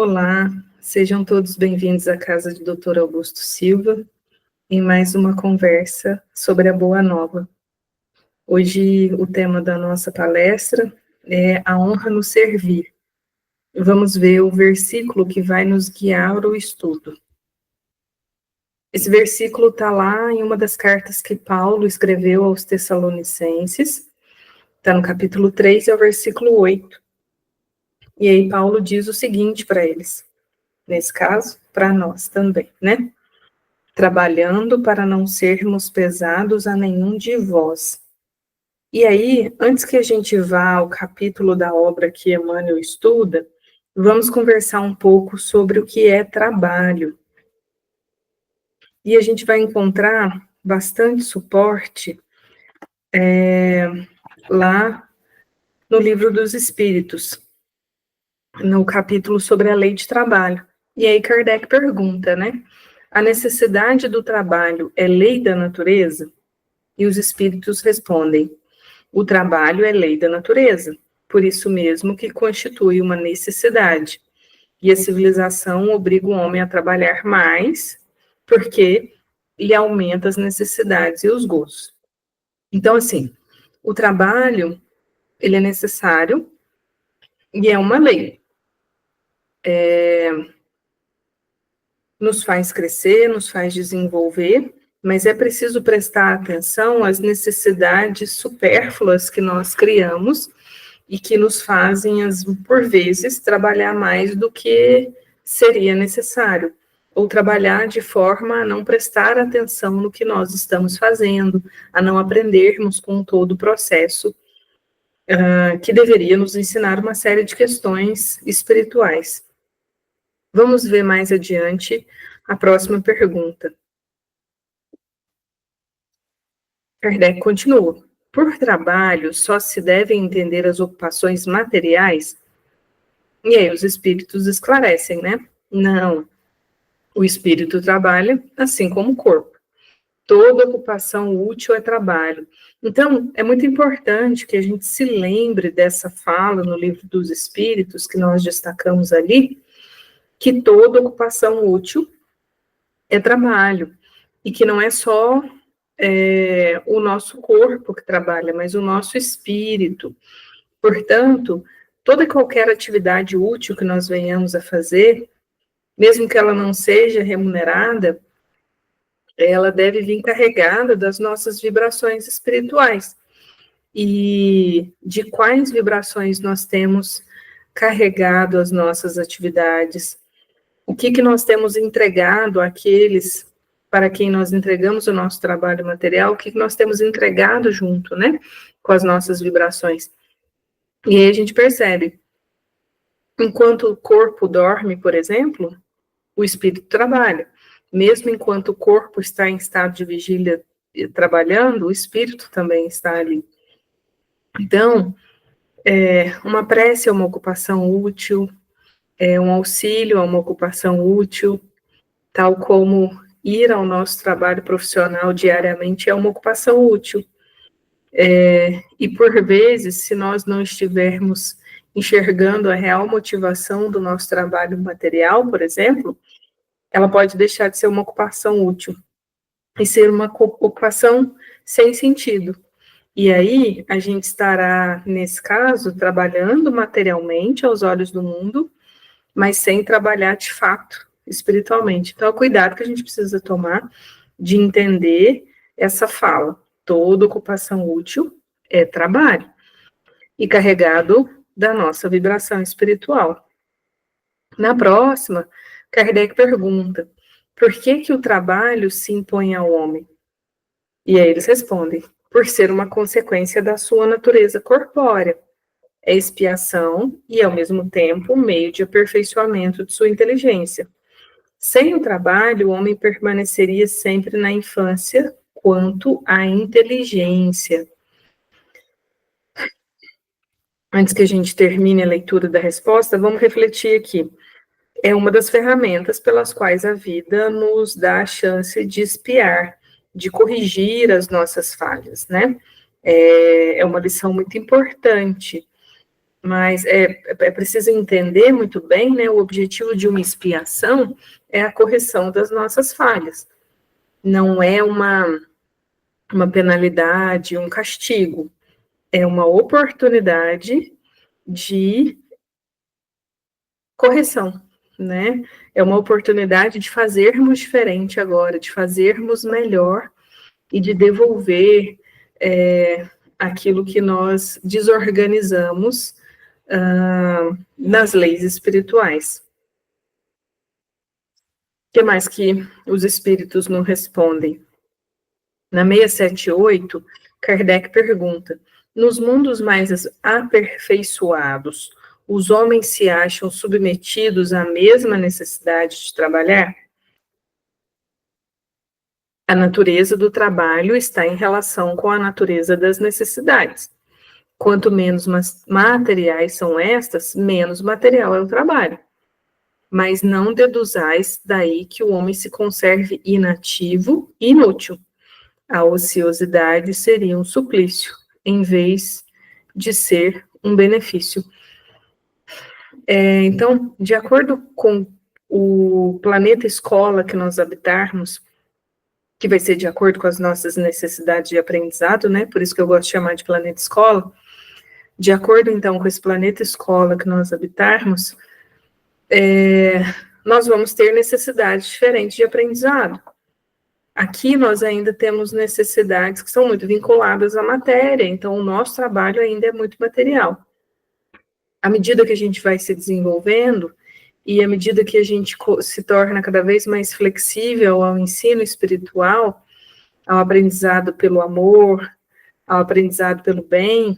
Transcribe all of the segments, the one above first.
Olá, sejam todos bem-vindos à casa do Dr. Augusto Silva, em mais uma conversa sobre a Boa Nova. Hoje o tema da nossa palestra é a honra no servir. Vamos ver o versículo que vai nos guiar o estudo. Esse versículo está lá em uma das cartas que Paulo escreveu aos Tessalonicenses, está no capítulo 3, é o versículo 8. E aí Paulo diz o seguinte para eles, nesse caso, para nós também, né? Trabalhando para não sermos pesados a nenhum de vós. E aí, antes que a gente vá ao capítulo da obra que Emmanuel estuda, vamos conversar um pouco sobre o que é trabalho. E a gente vai encontrar bastante suporte lá no Livro dos Espíritos, no capítulo sobre a lei de trabalho. E aí Kardec pergunta, né? A necessidade do trabalho é lei da natureza? E os espíritos respondem: o trabalho é lei da natureza, por isso mesmo que constitui uma necessidade. E a civilização obriga o homem a trabalhar mais, porque lhe aumenta as necessidades e os gostos. Então, assim, o trabalho, ele é necessário e é uma lei. Nos faz crescer, nos faz desenvolver, mas é preciso prestar atenção às necessidades supérfluas que nós criamos e que nos fazem, por vezes, trabalhar mais do que seria necessário, ou trabalhar de forma a não prestar atenção no que nós estamos fazendo, a não aprendermos com todo o processo que deveria nos ensinar uma série de questões espirituais. Vamos ver mais adiante a próxima pergunta. Kardec continua. Por trabalho, só se devem entender as ocupações materiais? E aí os espíritos esclarecem, né? Não. O espírito trabalha assim como o corpo. Toda ocupação útil é trabalho. Então, é muito importante que a gente se lembre dessa fala no Livro dos Espíritos, que nós destacamos ali, que toda ocupação útil é trabalho. E que não é só o nosso corpo que trabalha, mas o nosso espírito. Portanto, toda e qualquer atividade útil que nós venhamos a fazer, mesmo que ela não seja remunerada, ela deve vir carregada das nossas vibrações espirituais. E de quais vibrações nós temos carregado as nossas atividades? O que nós temos entregado àqueles para quem nós entregamos o nosso trabalho material? O que nós temos entregado junto, né? Com as nossas vibrações. E aí a gente percebe, enquanto o corpo dorme, por exemplo, o espírito trabalha. Mesmo enquanto o corpo está em estado de vigília trabalhando, o espírito também está ali. Então, uma prece é uma ocupação útil, um auxílio é uma ocupação útil, tal como ir ao nosso trabalho profissional diariamente é uma ocupação útil. E por vezes, se nós não estivermos enxergando a real motivação do nosso trabalho material, por exemplo, ela pode deixar de ser uma ocupação útil e ser uma ocupação sem sentido. E aí, a gente estará, nesse caso, trabalhando materialmente aos olhos do mundo, mas sem trabalhar de fato, espiritualmente. Então, é o cuidado que a gente precisa tomar de entender essa fala. Toda ocupação útil é trabalho e carregado da nossa vibração espiritual. Na próxima, Kardec pergunta: por que o trabalho se impõe ao homem? E aí eles respondem: por ser uma consequência da sua natureza corpórea. É expiação e, ao mesmo tempo, um meio de aperfeiçoamento de sua inteligência. Sem o trabalho, o homem permaneceria sempre na infância quanto à inteligência. Antes que a gente termine a leitura da resposta, vamos refletir aqui. É uma das ferramentas pelas quais a vida nos dá a chance de espiar, de corrigir as nossas falhas, né? É uma lição muito importante, Mas é preciso entender muito bem, né, o objetivo de uma expiação é a correção das nossas falhas. Não é uma penalidade, um castigo. É uma oportunidade de correção, né? É uma oportunidade de fazermos diferente agora, de fazermos melhor e de devolver aquilo que nós desorganizamos nas leis espirituais. O que mais que os espíritos não respondem? Na 678, Kardec pergunta: nos mundos mais aperfeiçoados, os homens se acham submetidos à mesma necessidade de trabalhar? A natureza do trabalho está em relação com a natureza das necessidades. Quanto menos materiais são estas, menos material é o trabalho. Mas não deduzais daí que o homem se conserve inativo e inútil. A ociosidade seria um suplício, em vez de ser um benefício. Então, de acordo com o planeta escola que nós habitarmos, que vai ser de acordo com as nossas necessidades de aprendizado, né? Por isso que eu gosto de chamar de planeta escola. De acordo, então, com esse planeta escola que nós habitarmos, nós vamos ter necessidades diferentes de aprendizado. Aqui nós ainda temos necessidades que são muito vinculadas à matéria, então o nosso trabalho ainda é muito material. À medida que a gente vai se desenvolvendo, e à medida que a gente se torna cada vez mais flexível ao ensino espiritual, ao aprendizado pelo amor, ao aprendizado pelo bem,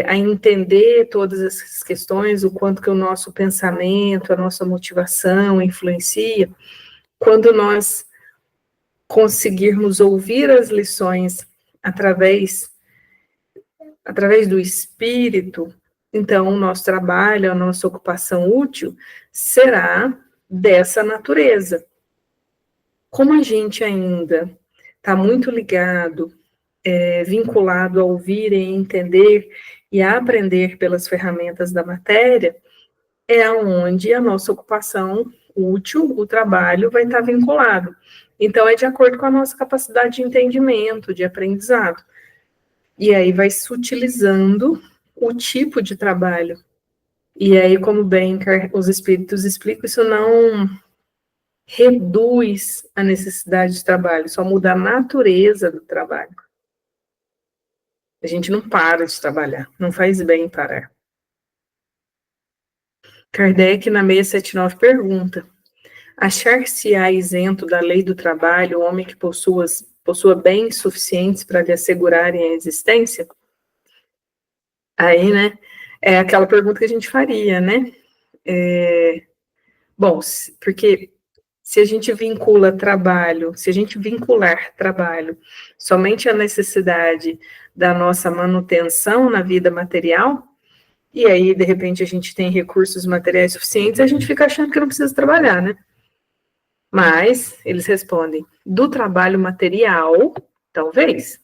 a entender todas essas questões, o quanto que o nosso pensamento, a nossa motivação influencia, quando nós conseguirmos ouvir as lições através do espírito, então o nosso trabalho, a nossa ocupação útil será dessa natureza. Como a gente ainda está muito ligado, vinculado a ouvir e entender e a aprender pelas ferramentas da matéria, é onde a nossa ocupação útil, o trabalho, vai estar vinculado. Então, é de acordo com a nossa capacidade de entendimento, de aprendizado. E aí vai se utilizando o tipo de trabalho. E aí, como bem os espíritos explicam, isso não reduz a necessidade de trabalho, só muda a natureza do trabalho. A gente não para de trabalhar, não faz bem parar. Kardec, na 679, pergunta: achar-se-á isento da lei do trabalho o homem que possua bens suficientes para lhe assegurarem a existência? Aí, né, é aquela pergunta que a gente faria, né? Bom, porque se a gente se a gente vincular trabalho somente à necessidade da nossa manutenção na vida material, e aí, de repente, a gente tem recursos materiais suficientes, a gente fica achando que não precisa trabalhar, né? Mas, eles respondem, do trabalho material, talvez.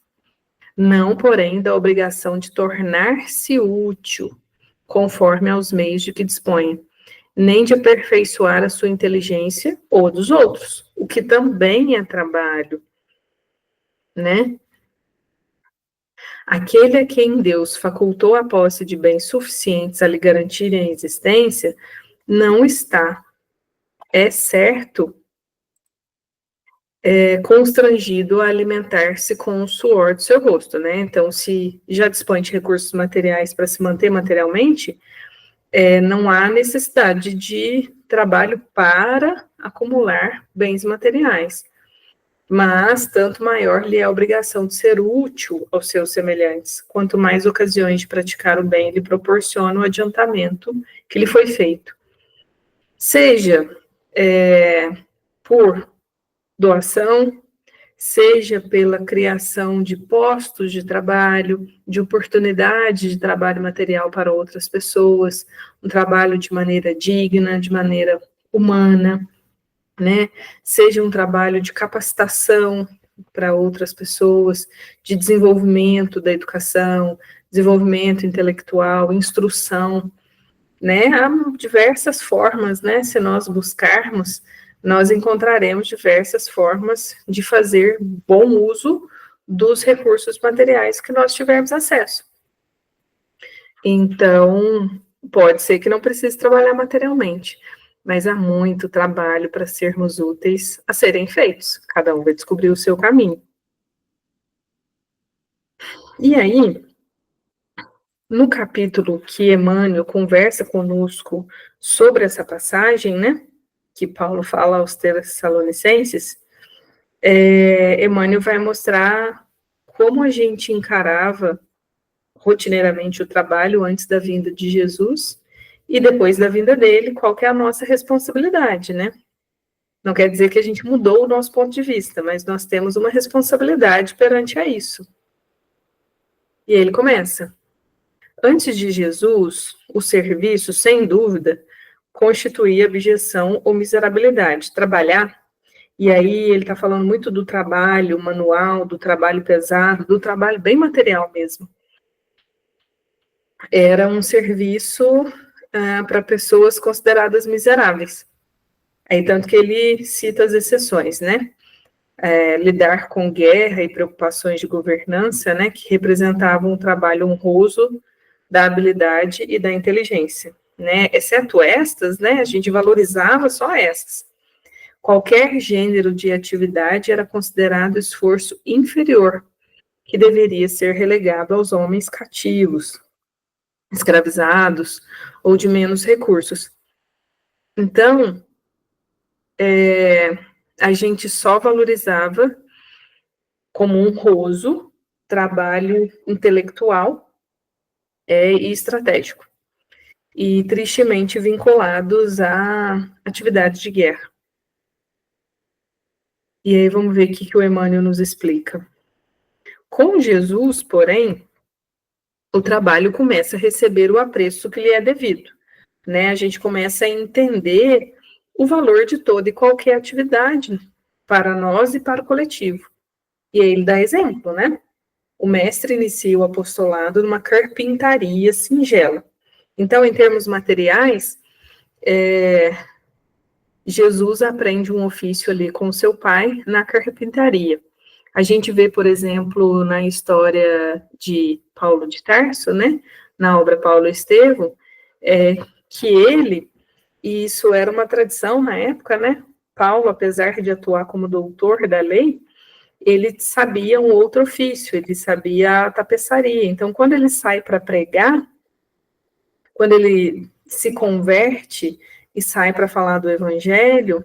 Não, porém, da obrigação de tornar-se útil, conforme aos meios de que dispõe, nem de aperfeiçoar a sua inteligência ou dos outros, o que também é trabalho, né? Aquele a quem Deus facultou a posse de bens suficientes a lhe garantirem a existência, não está, é certo, constrangido a alimentar-se com o suor do seu rosto, né? Então, se já dispõe de recursos materiais para se manter materialmente, não há necessidade de trabalho para acumular bens materiais. Mas, tanto maior lhe é a obrigação de ser útil aos seus semelhantes, quanto mais ocasiões de praticar o bem lhe proporciona o adiantamento que lhe foi feito. Seja por doação, seja pela criação de postos de trabalho, de oportunidade de trabalho material para outras pessoas, um trabalho de maneira digna, de maneira humana, né? Seja um trabalho de capacitação para outras pessoas, de desenvolvimento da educação, desenvolvimento intelectual, instrução, né? Há diversas formas, né? Se nós buscarmos, nós encontraremos diversas formas de fazer bom uso dos recursos materiais que nós tivermos acesso. Então, pode ser que não precise trabalhar materialmente, mas há muito trabalho para sermos úteis a serem feitos. Cada um vai descobrir o seu caminho. E aí, no capítulo que Emmanuel conversa conosco sobre essa passagem, né, que Paulo fala aos Tessalonicenses, Emmanuel vai mostrar como a gente encarava rotineiramente o trabalho antes da vinda de Jesus e depois da vinda dele, qual que é a nossa responsabilidade, né? Não quer dizer que a gente mudou o nosso ponto de vista, mas nós temos uma responsabilidade perante a isso. E aí ele começa. Antes de Jesus, o serviço, sem dúvida, constituía abjeção ou miserabilidade. Trabalhar, e aí ele está falando muito do trabalho manual, do trabalho pesado, do trabalho bem material mesmo. Era um serviço para pessoas consideradas miseráveis. Aí, tanto que ele cita as exceções, né? Lidar com guerra e preocupações de governança, né? Que representavam um trabalho honroso da habilidade e da inteligência, né? Exceto estas, né? A gente valorizava só essas. Qualquer gênero de atividade era considerado esforço inferior, que deveria ser relegado aos homens cativos, escravizados ou de menos recursos. Então, a gente só valorizava como honroso trabalho intelectual e estratégico, e tristemente vinculados a atividades de guerra. E aí vamos ver o que o Emmanuel nos explica. Com Jesus, porém, o trabalho começa a receber o apreço que lhe é devido, né? A gente começa a entender o valor de toda e qualquer atividade para nós e para o coletivo. E aí ele dá exemplo, né? O mestre inicia o apostolado numa carpintaria singela. Então, em termos materiais, Jesus aprende um ofício ali com seu pai na carpintaria. A gente vê, por exemplo, na história de Paulo de Tarso, né, na obra Paulo Estevão, que ele, e isso era uma tradição na época, né, Paulo, apesar de atuar como doutor da lei, ele sabia um outro ofício, ele sabia a tapeçaria. Então, quando ele sai para pregar, quando ele se converte e sai para falar do evangelho,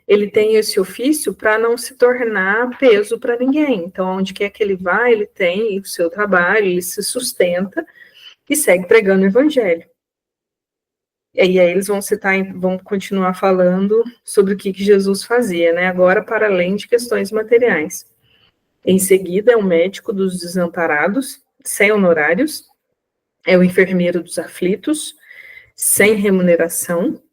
ele tem esse ofício para não se tornar peso para ninguém. Então, onde quer que ele vá, ele tem o seu trabalho, ele se sustenta e segue pregando o evangelho. E aí eles vão continuar falando sobre o que Jesus fazia, né? Agora, para além de questões materiais. Em seguida, é o médico dos desamparados, sem honorários, é o enfermeiro dos aflitos, sem remuneração,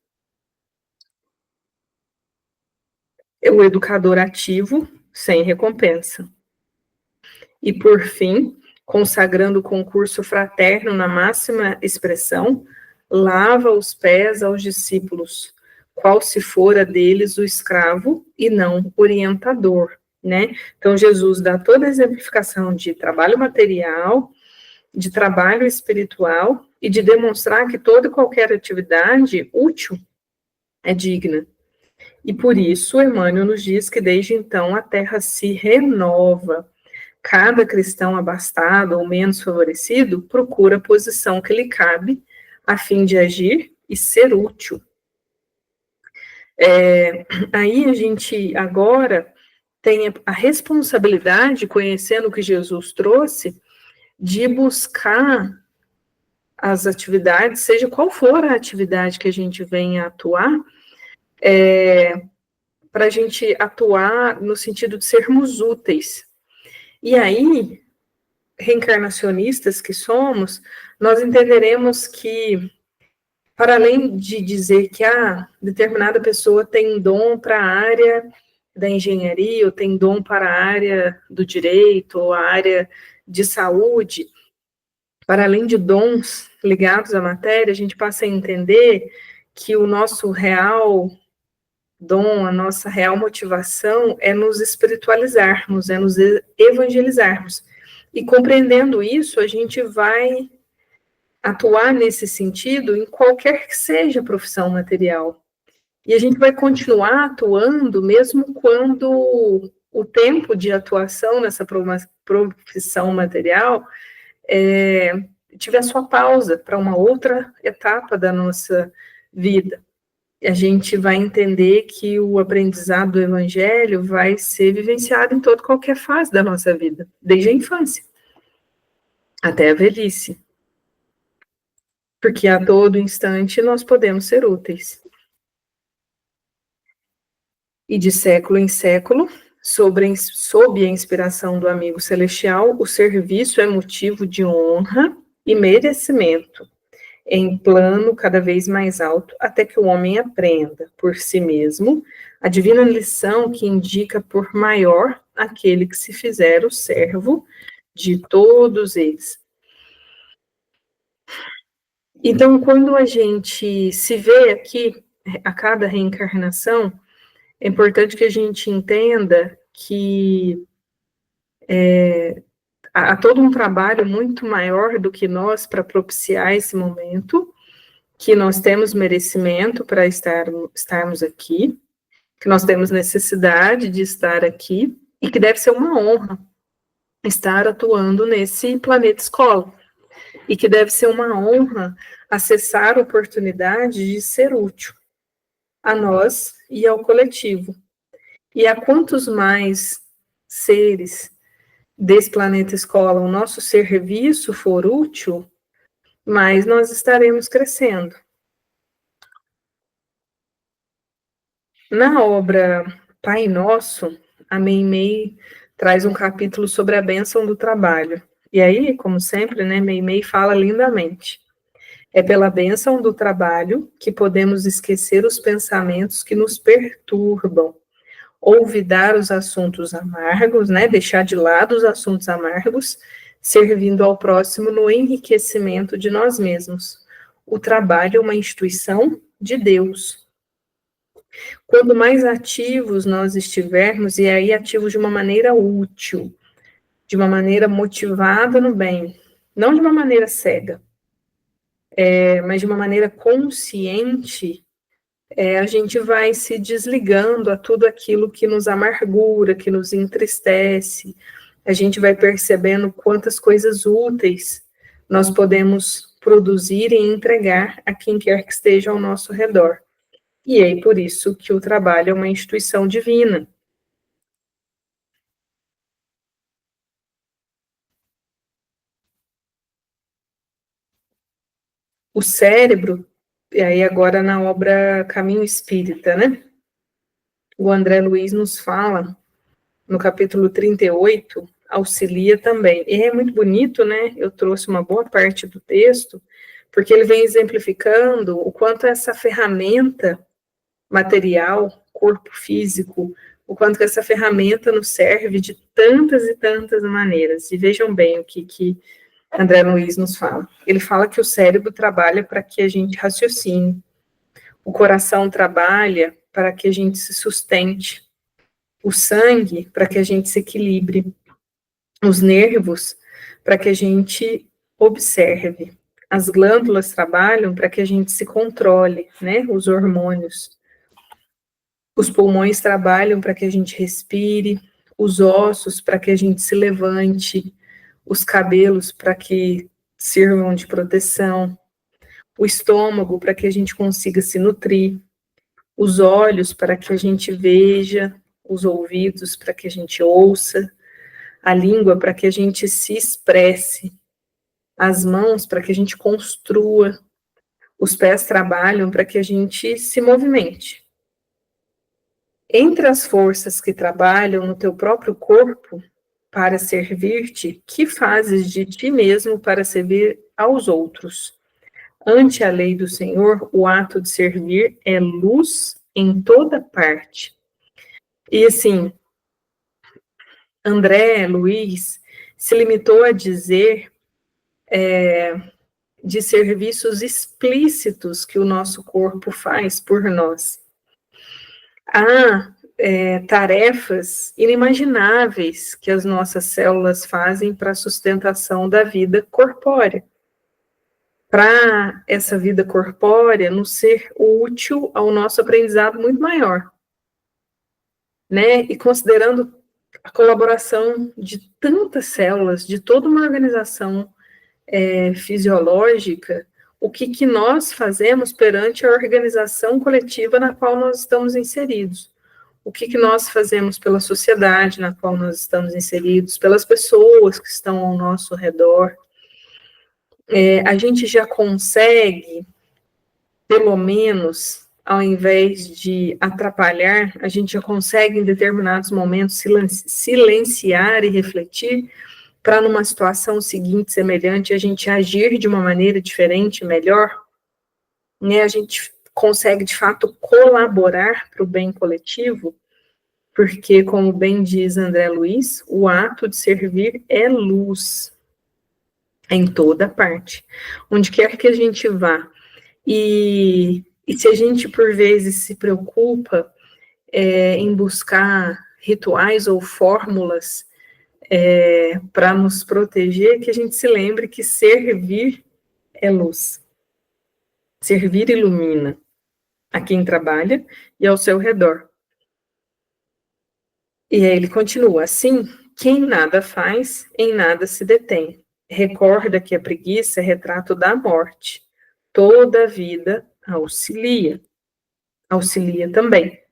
é o educador ativo, sem recompensa. E, por fim, consagrando o concurso fraterno na máxima expressão, lava os pés aos discípulos, qual se fora deles o escravo e não orientador, né? Então, Jesus dá toda a exemplificação de trabalho material, de trabalho espiritual e de demonstrar que toda e qualquer atividade útil é digna. E por isso, Emmanuel nos diz que desde então a Terra se renova. Cada cristão abastado ou menos favorecido procura a posição que lhe cabe a fim de agir e ser útil. Aí a gente agora tem a responsabilidade, conhecendo o que Jesus trouxe, de buscar as atividades, seja qual for a atividade que a gente venha atuar, para a gente atuar no sentido de sermos úteis. E aí, reencarnacionistas que somos, nós entenderemos que, para além de dizer que determinada pessoa tem dom para a área da engenharia, ou tem dom para a área do direito, ou a área de saúde, para além de dons ligados à matéria, a gente passa a entender que o nosso real dom, a nossa real motivação é nos espiritualizarmos, é nos evangelizarmos. E compreendendo isso, a gente vai atuar nesse sentido em qualquer que seja a profissão material. E a gente vai continuar atuando mesmo quando o tempo de atuação nessa profissão material tiver sua pausa para uma outra etapa da nossa vida. A gente vai entender que o aprendizado do evangelho vai ser vivenciado em toda qualquer fase da nossa vida, desde a infância até a velhice. Porque a todo instante nós podemos ser úteis. E de século em século, sob a inspiração do amigo celestial, o serviço é motivo de honra e merecimento, em plano cada vez mais alto, até que o homem aprenda, por si mesmo, a divina lição que indica por maior aquele que se fizer o servo de todos eles. Então, quando a gente se vê aqui, a cada reencarnação, é importante que a gente entenda que há todo um trabalho muito maior do que nós para propiciar esse momento, que nós temos merecimento para estarmos aqui, que nós temos necessidade de estar aqui, e que deve ser uma honra estar atuando nesse planeta escola, e que deve ser uma honra acessar a oportunidade de ser útil a nós e ao coletivo. E a quantos mais seres desse planeta escola o nosso serviço for útil, mais nós estaremos crescendo. Na obra Pai Nosso, a Meimei traz um capítulo sobre a bênção do trabalho. E aí, como sempre, né, Meimei fala lindamente. É pela bênção do trabalho que podemos esquecer os pensamentos que nos perturbam, olvidar os assuntos amargos, né, deixar de lado os assuntos amargos, servindo ao próximo no enriquecimento de nós mesmos. O trabalho é uma instituição de Deus. Quando mais ativos nós estivermos, e aí ativos de uma maneira útil, de uma maneira motivada no bem, não de uma maneira cega, mas de uma maneira consciente, a gente vai se desligando a tudo aquilo que nos amargura, que nos entristece, a gente vai percebendo quantas coisas úteis nós podemos produzir e entregar a quem quer que esteja ao nosso redor. E é por isso que o trabalho é uma instituição divina. O cérebro, e aí agora na obra Caminho Espírita, né? O André Luiz nos fala, no capítulo 38, auxilia também. E é muito bonito, né? Eu trouxe uma boa parte do texto, porque ele vem exemplificando o quanto essa ferramenta material, corpo físico, o quanto que essa ferramenta nos serve de tantas e tantas maneiras. E vejam bem o que André Luiz nos fala. Ele fala que o cérebro trabalha para que a gente raciocine, o coração trabalha para que a gente se sustente, o sangue para que a gente se equilibre, os nervos para que a gente observe, as glândulas trabalham para que a gente se controle, né, os hormônios, os pulmões trabalham para que a gente respire, os ossos para que a gente se levante, os cabelos para que sirvam de proteção, o estômago para que a gente consiga se nutrir, os olhos para que a gente veja, os ouvidos para que a gente ouça, a língua para que a gente se expresse, as mãos para que a gente construa, os pés trabalham para que a gente se movimente. Entre as forças que trabalham no teu próprio corpo para servir-te, que fazes de ti mesmo para servir aos outros? Ante a lei do Senhor, o ato de servir é luz em toda parte. E assim, André Luiz, se limitou a dizer de serviços explícitos que o nosso corpo faz por nós. Há tarefas inimagináveis que as nossas células fazem para a sustentação da vida corpórea. Para essa vida corpórea nos ser útil ao nosso aprendizado muito maior, né? E considerando a colaboração de tantas células, de toda uma organização fisiológica, o que nós fazemos perante a organização coletiva na qual nós estamos inseridos. O que nós fazemos pela sociedade na qual nós estamos inseridos, pelas pessoas que estão ao nosso redor. A gente já consegue, pelo menos, ao invés de atrapalhar, a gente já consegue, em determinados momentos, silenciar e refletir para, numa situação seguinte, semelhante, a gente agir de uma maneira diferente, melhor, né? A gente consegue, de fato, colaborar para o bem coletivo, porque, como bem diz André Luiz, o ato de servir é luz em toda parte, onde quer que a gente vá. E se a gente, por vezes, se preocupa em buscar rituais ou fórmulas para nos proteger, que a gente se lembre que servir é luz. Servir ilumina a quem trabalha e ao seu redor. E aí ele continua, assim, quem nada faz, em nada se detém. Recorda que a preguiça é retrato da morte. Toda a vida auxilia também.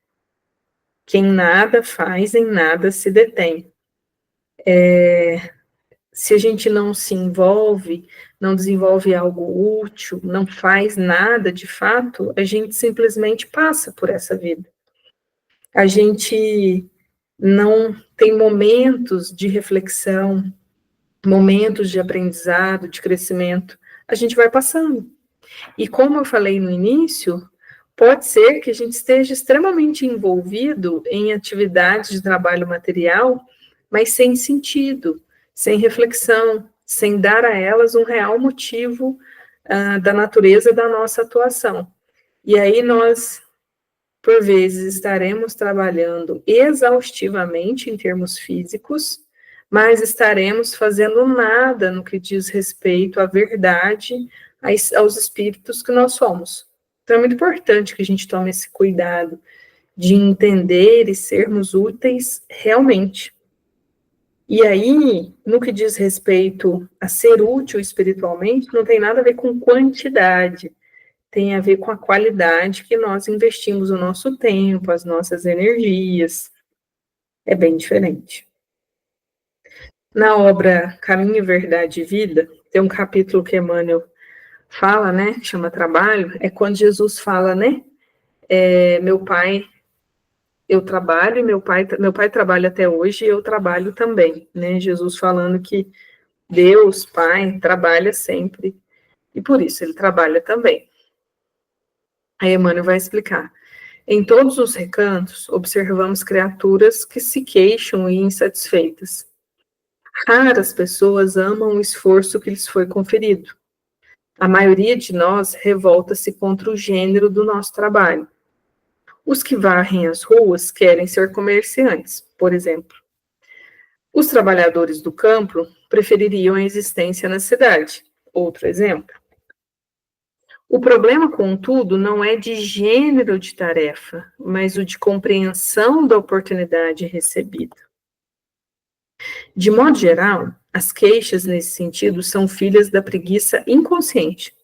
Quem nada faz, em nada se detém. Se a gente não se envolve, não desenvolve algo útil, não faz nada de fato, a gente simplesmente passa por essa vida. A gente não tem momentos de reflexão, momentos de aprendizado, de crescimento, a gente vai passando. E como eu falei no início, pode ser que a gente esteja extremamente envolvido em atividades de trabalho material, mas sem sentido, sem reflexão, sem dar a elas um real motivo da natureza da nossa atuação. E aí nós, por vezes, estaremos trabalhando exaustivamente em termos físicos, mas estaremos fazendo nada no que diz respeito à verdade, aos espíritos que nós somos. Então é muito importante que a gente tome esse cuidado de entender e sermos úteis realmente. E aí, no que diz respeito a ser útil espiritualmente, não tem nada a ver com quantidade, tem a ver com a qualidade que nós investimos o nosso tempo, as nossas energias. É bem diferente. Na obra Caminho, Verdade e Vida, tem um capítulo que Emmanuel fala, né, chama Trabalho, é quando Jesus fala, né, meu pai, eu trabalho, e meu pai trabalha até hoje e eu trabalho também, né, Jesus falando que Deus, Pai, trabalha sempre, e por isso ele trabalha também. Aí Emmanuel vai explicar. Em todos os recantos, observamos criaturas que se queixam e insatisfeitas. Raras pessoas amam o esforço que lhes foi conferido. A maioria de nós revolta-se contra o gênero do nosso trabalho. Os que varrem as ruas querem ser comerciantes, por exemplo. Os trabalhadores do campo prefeririam a existência na cidade. Outro exemplo. O problema, contudo, não é de gênero de tarefa, mas o de compreensão da oportunidade recebida. De modo geral, as queixas nesse sentido são filhas da preguiça inconsciente.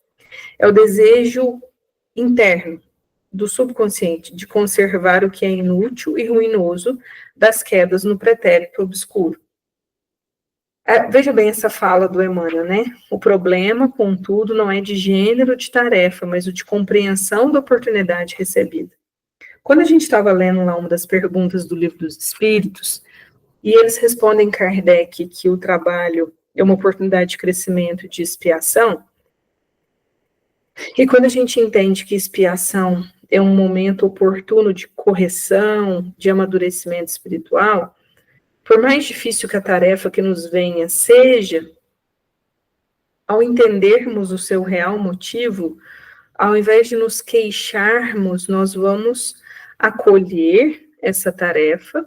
É o desejo interno do subconsciente de conservar o que é inútil e ruinoso das quedas no pretérito obscuro. Veja bem essa fala do Emmanuel, né? O problema, contudo, não é de gênero de tarefa, mas o de compreensão da oportunidade recebida. Quando a gente estava lendo lá uma das perguntas do Livro dos Espíritos, e eles respondem Kardec que o trabalho é uma oportunidade de crescimento e de expiação, e quando a gente entende que expiação é um momento oportuno de correção, de amadurecimento espiritual, Por mais difícil que a tarefa que nos venha seja, ao entendermos o seu real motivo, ao invés de nos queixarmos, nós vamos acolher essa tarefa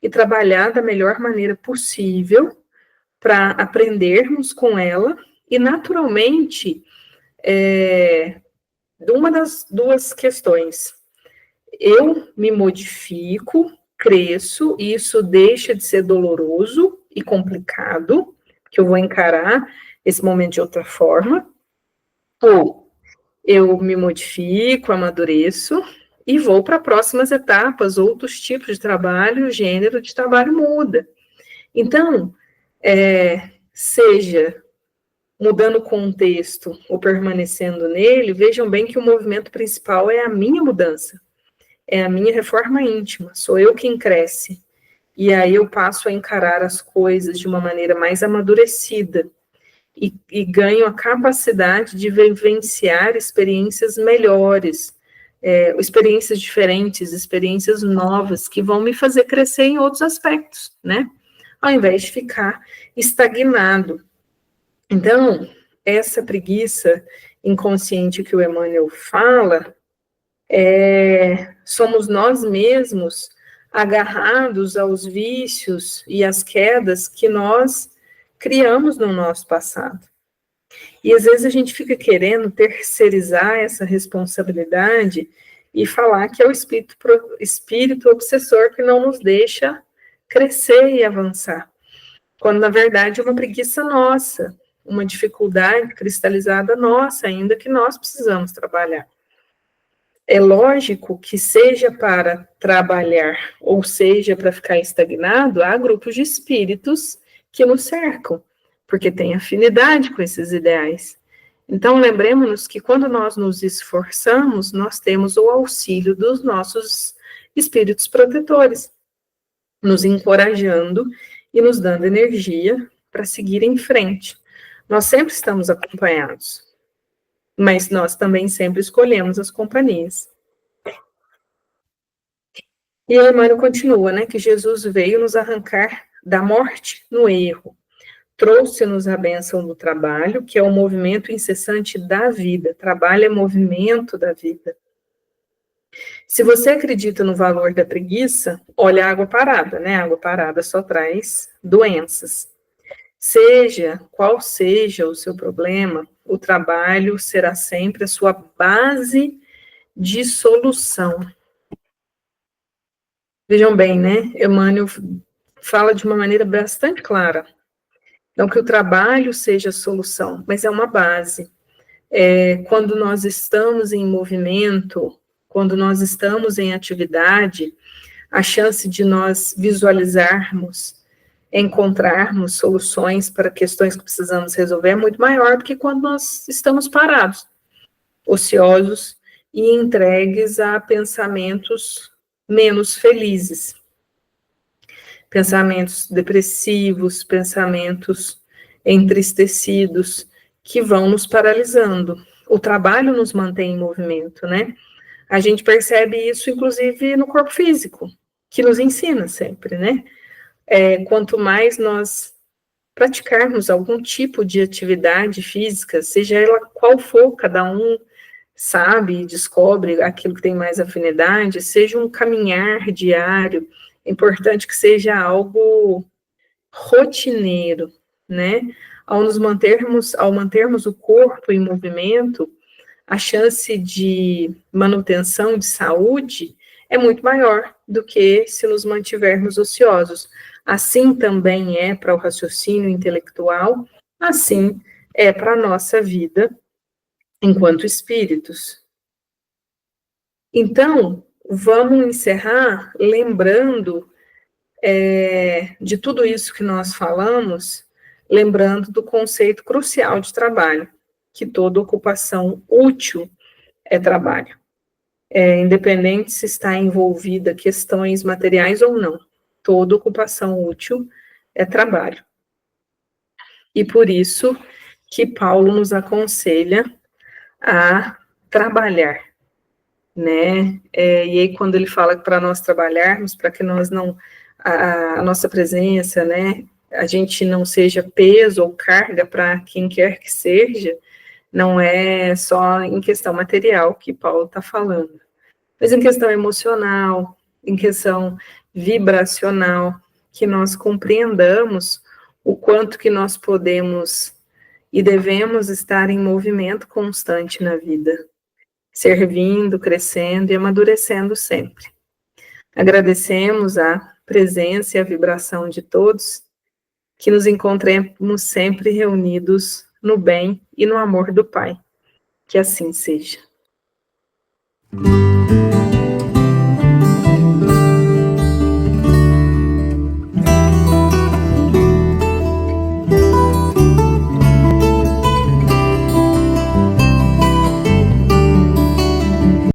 e trabalhar da melhor maneira possível para aprendermos com ela e, naturalmente, uma das duas questões, eu me modifico, cresço, e isso deixa de ser doloroso e complicado, que eu vou encarar esse momento de outra forma, ou eu me modifico, amadureço e vou para próximas etapas, outros tipos de trabalho, o gênero de trabalho muda. Então, seja mudando o contexto ou permanecendo nele, vejam bem que o movimento principal é a minha mudança, é a minha reforma íntima, sou eu quem cresce. E aí eu passo a encarar as coisas de uma maneira mais amadurecida e ganho a capacidade de vivenciar experiências melhores, experiências diferentes, experiências novas, que vão me fazer crescer em outros aspectos, né? Ao invés de ficar estagnado. Então, essa preguiça inconsciente que o Emmanuel fala, somos nós mesmos agarrados aos vícios e às quedas que nós criamos no nosso passado. E às vezes a gente fica querendo terceirizar essa responsabilidade e falar que é o espírito obsessor que não nos deixa crescer e avançar. Quando, na verdade, é uma preguiça nossa, uma dificuldade cristalizada nossa, ainda que nós precisamos trabalhar. É lógico que seja para trabalhar, ou seja para ficar estagnado, há grupos de espíritos que nos cercam, porque tem afinidade com esses ideais. Então, lembremos-nos que quando nós nos esforçamos, nós temos o auxílio dos nossos espíritos protetores, nos encorajando e nos dando energia para seguir em frente. Nós sempre estamos acompanhados, mas nós também sempre escolhemos as companhias. E o Emmanuel continua, né, que Jesus veio nos arrancar da morte no erro, trouxe-nos a bênção do trabalho, que é o movimento incessante da vida. Trabalho é movimento da vida. Se você acredita no valor da preguiça, olha a água parada, né? A água parada só traz doenças. Seja qual seja o seu problema, o trabalho será sempre a sua base de solução. Vejam bem, né? Emmanuel fala de uma maneira bastante clara. Não que o trabalho seja a solução, mas é uma base. Quando nós estamos em movimento, quando nós estamos em atividade, a chance de nós visualizarmos, encontrarmos soluções para questões que precisamos resolver é muito maior do que quando nós estamos parados, ociosos e entregues a pensamentos menos felizes. Pensamentos depressivos, pensamentos entristecidos, que vão nos paralisando. O trabalho nos mantém em movimento, né? A gente percebe isso, inclusive, no corpo físico, que nos ensina sempre, né? Quanto mais nós praticarmos algum tipo de atividade física, seja ela qual for, cada um sabe e descobre aquilo que tem mais afinidade, seja um caminhar diário, é importante que seja algo rotineiro, né? Ao mantermos o corpo em movimento, a chance de manutenção de saúde é muito maior do que se nos mantivermos ociosos. Assim também é para o raciocínio intelectual, assim é para a nossa vida enquanto espíritos. Então, vamos encerrar lembrando de tudo isso que nós falamos, lembrando do conceito crucial de trabalho, que toda ocupação útil é trabalho. Independente se está envolvida questões materiais ou não, toda ocupação útil é trabalho. E por isso que Paulo nos aconselha a trabalhar, né? E aí quando ele fala para nós trabalharmos, para que nós não a nossa presença, né, a gente não seja peso ou carga para quem quer que seja, não é só em questão material que Paulo está falando, mas em questão emocional, em questão vibracional, que nós compreendamos o quanto que nós podemos e devemos estar em movimento constante na vida, servindo, crescendo e amadurecendo sempre. Agradecemos a presença e a vibração de todos, que nos encontremos sempre reunidos no bem e no amor do Pai. Que assim seja.